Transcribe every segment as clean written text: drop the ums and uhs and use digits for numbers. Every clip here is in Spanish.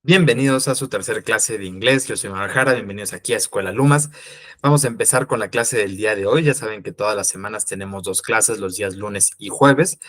Bienvenidos a su tercer clase de inglés. Yo soy Manuel Jara, bienvenidos aquí a Escuela Lumas. Vamos a empezar con la clase del día de hoy. Ya saben que todas las semanas tenemos dos clases, los días lunes y jueves.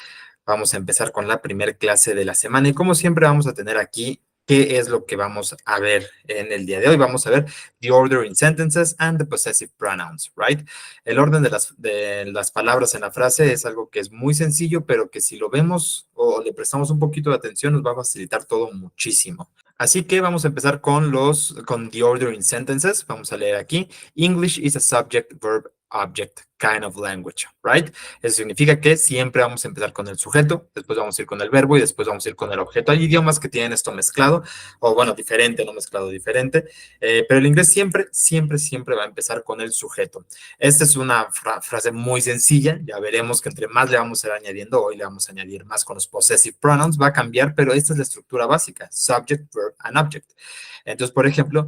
Vamos a empezar con la primera clase de la semana y como siempre vamos a tener aquí qué es lo que vamos a ver en el día de hoy. Vamos a ver the order in sentences and the possessive pronouns, right? El orden de las palabras en la frase es algo que es muy sencillo, pero que si lo vemos o le prestamos un poquito de atención nos va a facilitar todo muchísimo. Así que vamos a empezar con the order in sentences. Vamos a leer aquí. English is a subject, verb, object kind of language, right? Eso significa que siempre vamos a empezar con el sujeto, después vamos a ir con el verbo y después vamos a ir con el objeto. Hay idiomas que tienen esto mezclado, o bueno, diferente, no mezclado, diferente, pero el inglés siempre va a empezar con el sujeto. Esta es una frase muy sencilla, ya veremos que entre más le vamos a ir añadiendo, hoy le vamos a añadir más con los possessive pronouns, va a cambiar, pero esta es la estructura básica, subject, verb, and object. Entonces, por ejemplo,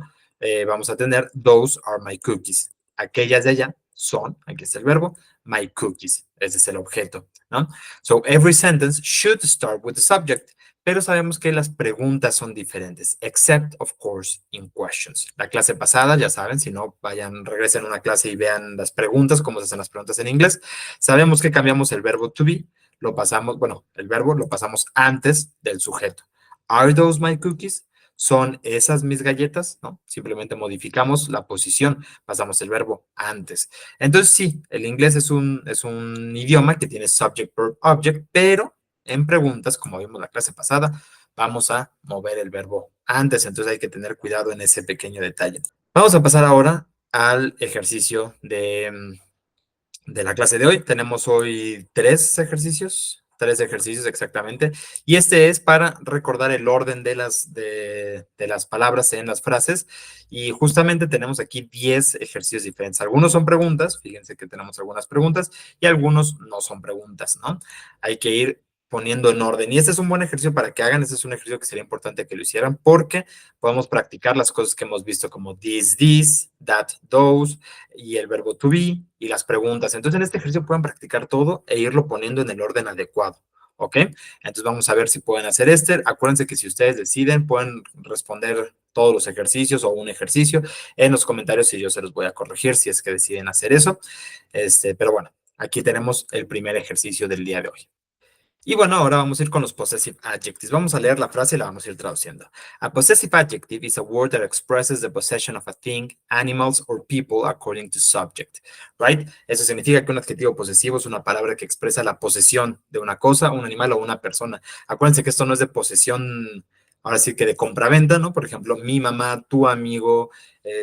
vamos a tener, those are my cookies. Aquellas de allá son, aquí está el verbo, my cookies. Ese es el objeto, ¿no? So, every sentence should start with the subject, pero sabemos que las preguntas son diferentes, except, of course, in questions. La clase pasada, ya saben, si no, regresen a una clase y vean las preguntas, cómo se hacen las preguntas en inglés. Sabemos que cambiamos el verbo to be, lo pasamos, bueno, el verbo lo pasamos antes del sujeto. Are those my cookies? ¿Son esas mis galletas? ¿No? Simplemente modificamos la posición, pasamos el verbo antes. Entonces, sí, el inglés es un idioma que tiene subject, verb, object, pero en preguntas, como vimos la clase pasada, vamos a mover el verbo antes. Entonces, hay que tener cuidado en ese pequeño detalle. Vamos a pasar ahora al ejercicio de la clase de hoy. Tenemos hoy tres ejercicios exactamente, y este es para recordar el orden de las palabras en las frases, y justamente tenemos aquí 10 ejercicios diferentes. Algunos son preguntas, fíjense que tenemos algunas preguntas, y algunos no son preguntas, ¿no? Hay que ir poniendo en orden, y este es un buen ejercicio para que hagan. Este es un ejercicio que sería importante que lo hicieran, porque podemos practicar las cosas que hemos visto como this, that, those, y el verbo to be y las preguntas. Entonces, en este ejercicio pueden practicar todo e irlo poniendo en el orden adecuado. ¿Ok? Entonces, vamos a ver si pueden hacer este. Acuérdense que si ustedes deciden, pueden responder todos los ejercicios o un ejercicio en los comentarios y yo se los voy a corregir si es que deciden hacer eso. Pero bueno, aquí tenemos el primer ejercicio del día de hoy. Y bueno, ahora vamos a ir con los possessive adjectives. Vamos a leer la frase y la vamos a ir traduciendo. A possessive adjective is a word that expresses the possession of a thing, animals, or people according to subject, right? Eso significa que un adjetivo posesivo es una palabra que expresa la posesión de una cosa, un animal o una persona. Acuérdense que esto no es de posesión, ahora sí que de compraventa, ¿no? Por ejemplo, mi mamá, tu amigo,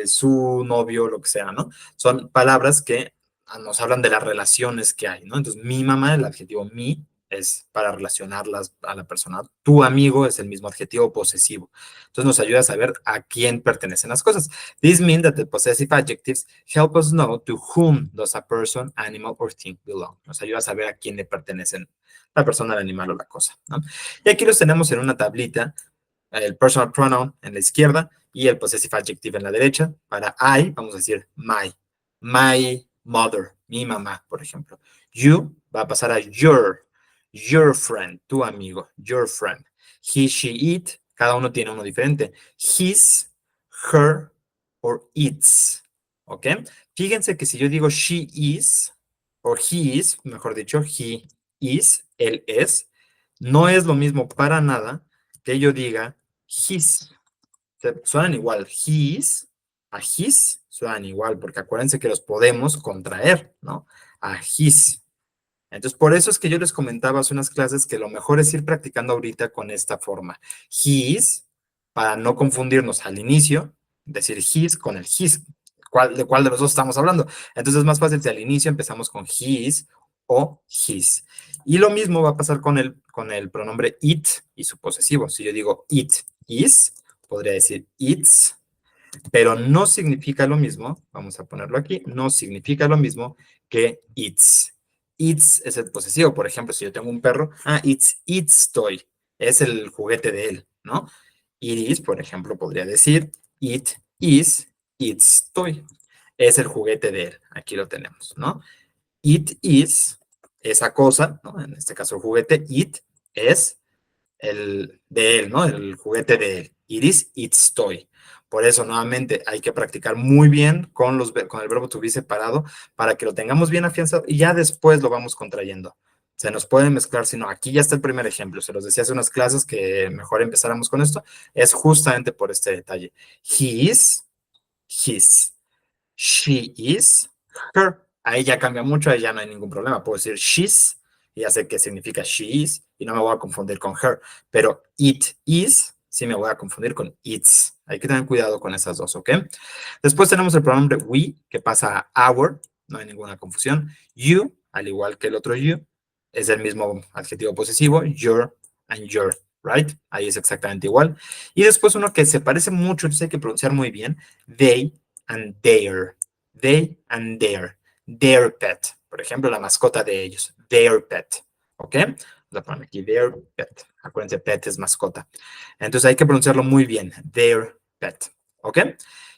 su novio, lo que sea, ¿no? Son palabras que nos hablan de las relaciones que hay, ¿no? Entonces, mi mamá, el adjetivo mi, es para relacionarlas a la persona. Tu amigo es el mismo adjetivo posesivo. Entonces nos ayuda a saber a quién pertenecen las cosas. This means that the possessive adjectives help us know to whom does a person, animal or thing belong. Nos ayuda a saber a quién le pertenecen la persona, el animal o la cosa, ¿no? Y aquí los tenemos en una tablita, el personal pronoun en la izquierda y el possessive adjective en la derecha. Para I, vamos a decir my mother, mi mamá, por ejemplo. You va a pasar a your friend, tu amigo, your friend. He, she, it, cada uno tiene uno diferente. His, her, or its. ¿Ok? Fíjense que si yo digo she is, o he is, mejor dicho, he is, él es, no es lo mismo para nada que yo diga his. Suenan igual. His, a his, suenan igual, porque acuérdense que los podemos contraer, ¿no? A his. Entonces, por eso es que yo les comentaba hace unas clases que lo mejor es ir practicando ahorita con esta forma. His, para no confundirnos al inicio, decir his con el his. ¿De cuál de los dos estamos hablando? Entonces es más fácil si al inicio empezamos con his o his. Y lo mismo va a pasar con el pronombre it y su posesivo. Si yo digo it is, podría decir its, pero no significa lo mismo, vamos a ponerlo aquí, no significa lo mismo que its. Its es el posesivo. Por ejemplo, si yo tengo un perro, it's its toy, es el juguete de él, ¿no? It is, por ejemplo, podría decir it is its toy, es el juguete de él. Aquí lo tenemos, ¿no? It is esa cosa, ¿no? En este caso el juguete, it es el de él, ¿no? El juguete de él. It is its toy. Por eso, nuevamente, hay que practicar muy bien con el verbo to be separado para que lo tengamos bien afianzado y ya después lo vamos contrayendo. Se nos puede mezclar, si no, aquí ya está el primer ejemplo. Se los decía hace unas clases que mejor empezáramos con esto. Es justamente por este detalle. He is his. She is her. Ahí ya cambia mucho, ahí ya no hay ningún problema. Puedo decir she's, y ya sé qué significa she is, y no me voy a confundir con her. Pero it is, sí me voy a confundir con its. Hay que tener cuidado con esas dos, ¿ok? Después tenemos el pronombre we, que pasa a our, no hay ninguna confusión. You, al igual que el otro you, es el mismo adjetivo posesivo, your and your, right? Ahí es exactamente igual. Y después uno que se parece mucho, entonces hay que pronunciar muy bien, they and their. They and their pet. Por ejemplo, la mascota de ellos, their pet. ¿Ok? Vamos a poner aquí their pet. Acuérdense, pet es mascota. Entonces hay que pronunciarlo muy bien, their pet. ¿Ok?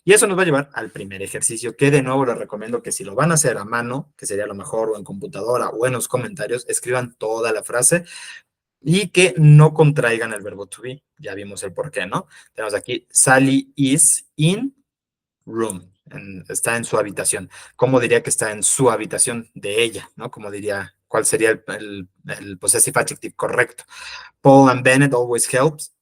Y eso nos va a llevar al primer ejercicio, que de nuevo les recomiendo que si lo van a hacer a mano, que sería lo mejor, o en computadora, o en los comentarios, escriban toda la frase y que no contraigan el verbo to be. Ya vimos el por qué, ¿no? Tenemos aquí, Sally is in room. Está en su habitación. ¿Cómo diría que está en su habitación de ella? ¿No? ¿Cómo diría, cuál sería el possessive adjective correcto? Paul and Bennett always helps.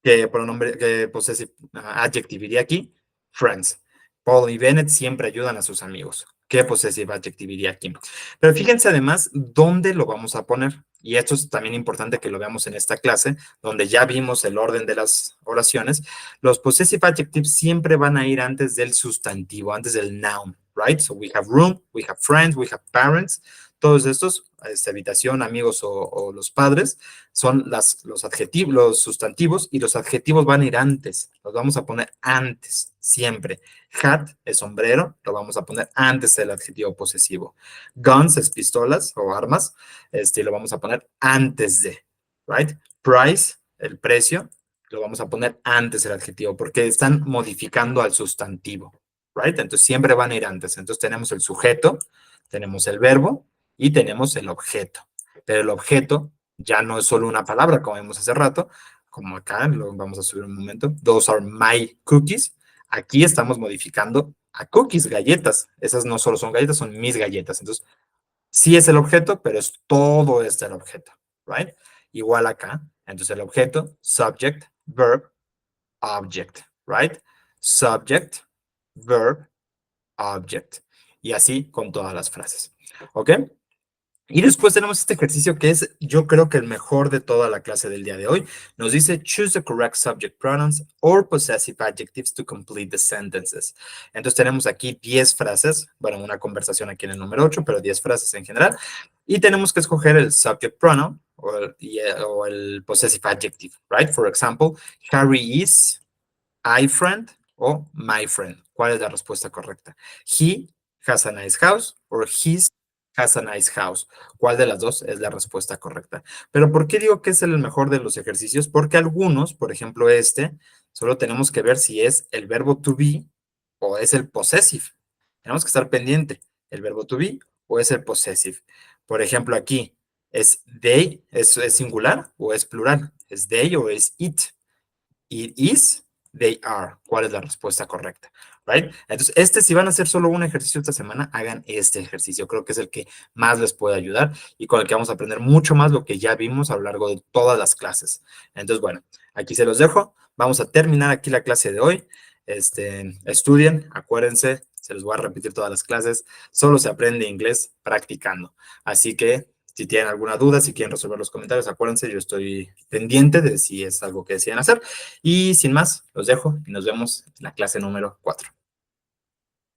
¿Qué pronombre, qué possessive adjective iría aquí? Friends. Paul y Bennett siempre ayudan a sus amigos. ¿Qué possessive adjective iría aquí? Pero fíjense además dónde lo vamos a poner. Y esto es también importante que lo veamos en esta clase, donde ya vimos el orden de las oraciones. Los possessive adjectives siempre van a ir antes del sustantivo, antes del noun, right? So we have room, we have friends, we have parents. Todos estos, habitación, amigos o los padres, son los adjetivos, los sustantivos, y los adjetivos van a ir antes. Los vamos a poner antes, siempre. Hat es sombrero, lo vamos a poner antes del adjetivo posesivo. Guns es pistolas o armas, lo vamos a poner antes de, right? Price, el precio, lo vamos a poner antes del adjetivo, porque están modificando al sustantivo, right? Entonces siempre van a ir antes. Entonces tenemos el sujeto, tenemos el verbo y tenemos el objeto. Pero el objeto ya no es solo una palabra, como vimos hace rato, como acá, lo vamos a subir un momento. Those are my cookies. Aquí estamos modificando a cookies, galletas. Esas no solo son galletas, son mis galletas. Entonces, sí es el objeto, pero es todo el objeto, right? Igual acá. Entonces, el objeto, subject, verb, object, right? Subject, verb, object. Y así con todas las frases. ¿Ok? Y después tenemos este ejercicio que es, yo creo que el mejor de toda la clase del día de hoy. Nos dice, choose the correct subject pronouns or possessive adjectives to complete the sentences. Entonces tenemos aquí 10 frases, bueno, una conversación aquí en el número 8, pero 10 frases en general. Y tenemos que escoger el subject pronoun o el possessive adjective, right? For example, Harry is I friend o my friend. ¿Cuál es la respuesta correcta? He has a nice house or his has a nice house. ¿Cuál de las dos es la respuesta correcta? Pero ¿por qué digo que es el mejor de los ejercicios? Porque algunos, por ejemplo solo tenemos que ver si es el verbo to be o es el possessive. Tenemos que estar pendiente, el verbo to be o es el possessive. Por ejemplo, aquí, ¿es they, es singular o es plural? ¿Es they o es it? It is, they are. ¿Cuál es la respuesta correcta? Right? Entonces, si van a hacer solo un ejercicio esta semana, hagan este ejercicio. Creo que es el que más les puede ayudar y con el que vamos a aprender mucho más lo que ya vimos a lo largo de todas las clases. Entonces, bueno, aquí se los dejo. Vamos a terminar aquí la clase de hoy. Estudien, acuérdense, se los voy a repetir todas las clases. Solo se aprende inglés practicando. Así que si tienen alguna duda, si quieren resolver los comentarios, acuérdense, yo estoy pendiente de si es algo que deciden hacer. Y sin más, los dejo y nos vemos en la clase número 4.